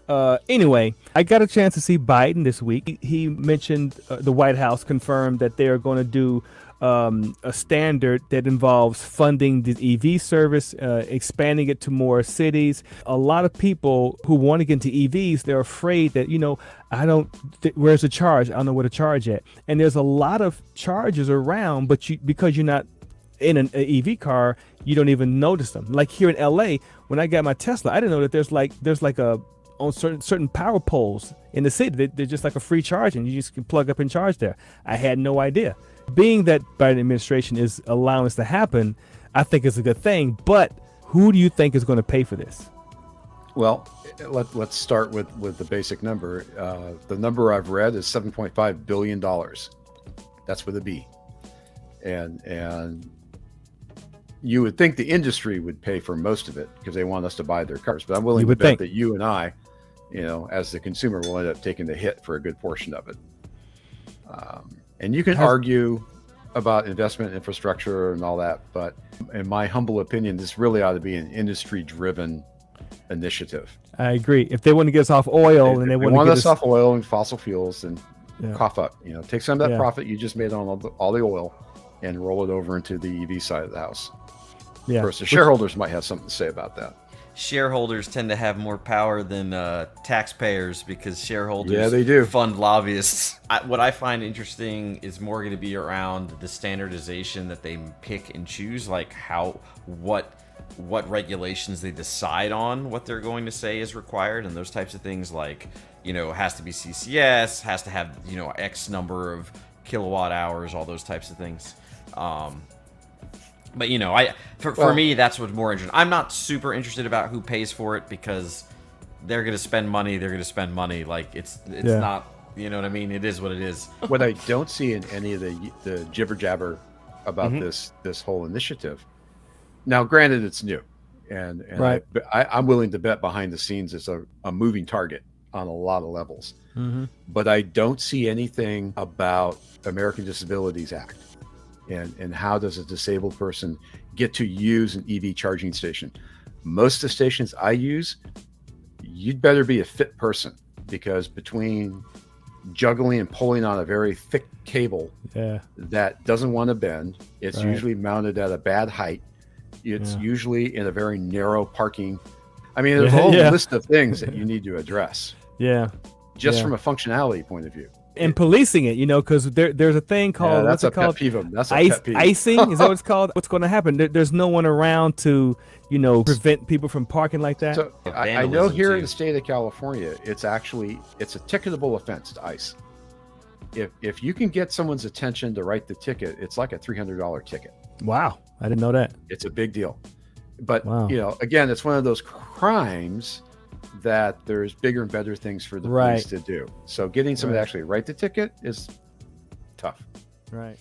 Anyway, I got a chance to see Biden this week. He mentioned the White House confirmed that they are going to do a standard that involves funding the EV service, expanding it to more cities. A lot of people who want to get into EVs, they're afraid that, where's the charge? I don't know where to charge at. And there's a lot of chargers around, but because you're not in an EV car, you don't even notice them. Like here in LA, when I got my Tesla, I didn't know that there's like a on certain power poles in the city. They're just like a free charging. You just can plug up and charge there. I had no idea. Being that Biden administration is allowing this to happen, I think it's a good thing. But who do you think is going to pay for this? Well, let's start with the basic number. The number I've read is $7.5 billion. That's with a B. And you would think the industry would pay for most of it because they want us to buy their cars. But I'm willing to bet that you and I, as the consumer, will end up taking the hit for a good portion of it. And you can argue about investment infrastructure and all that, but in my humble opinion, this really ought to be an industry-driven initiative. I agree. If they want to get us off oil and they want to get us off oil and fossil fuels, then cough up. Take some of that profit you just made on all the oil and roll it over into the EV side of the house. Yeah. Of course, the shareholders might have something to say about that. Shareholders tend to have more power than taxpayers because shareholders they do fund lobbyists. What I find interesting is more going to be around the standardization that they pick and choose, like what regulations they decide on, what they're going to say is required, and those types of things. Like, has to be CCS, has to have X number of kilowatt hours, all those types of things. But for me, that's what's more interesting. I'm not super interested about who pays for it because they're going to spend money. They're going to spend money. Like it's not, you know what I mean? It is what it is. What I don't see in any of the jibber jabber about this whole initiative. Now, granted, it's new, and right. I'm willing to bet behind the scenes it's a moving target on a lot of levels. But I don't see anything about American Disabilities Act. And how does a disabled person get to use an EV charging station? Most of the stations I use, you'd better be a fit person because between juggling and pulling on a very thick cable that doesn't want to bend, it's usually mounted at a bad height. It's usually in a very narrow parking. I mean, there's a whole list of things that you need to address. Just from a functionality point of view. And policing it, because there's a thing called that's what's it called? Pet peeve. That's a pet peeve. Icing. Is that what it's called? What's going to happen? There's no one around to prevent people from parking like that. So I know here in the state of California, it's a ticketable offense to ICE. If you can get someone's attention to write the ticket, it's like a $300 ticket. Wow, I didn't know that. It's a big deal. But again, it's one of those crimes that there's bigger and better things for the police to do. So getting someone to actually write the ticket is tough. Right.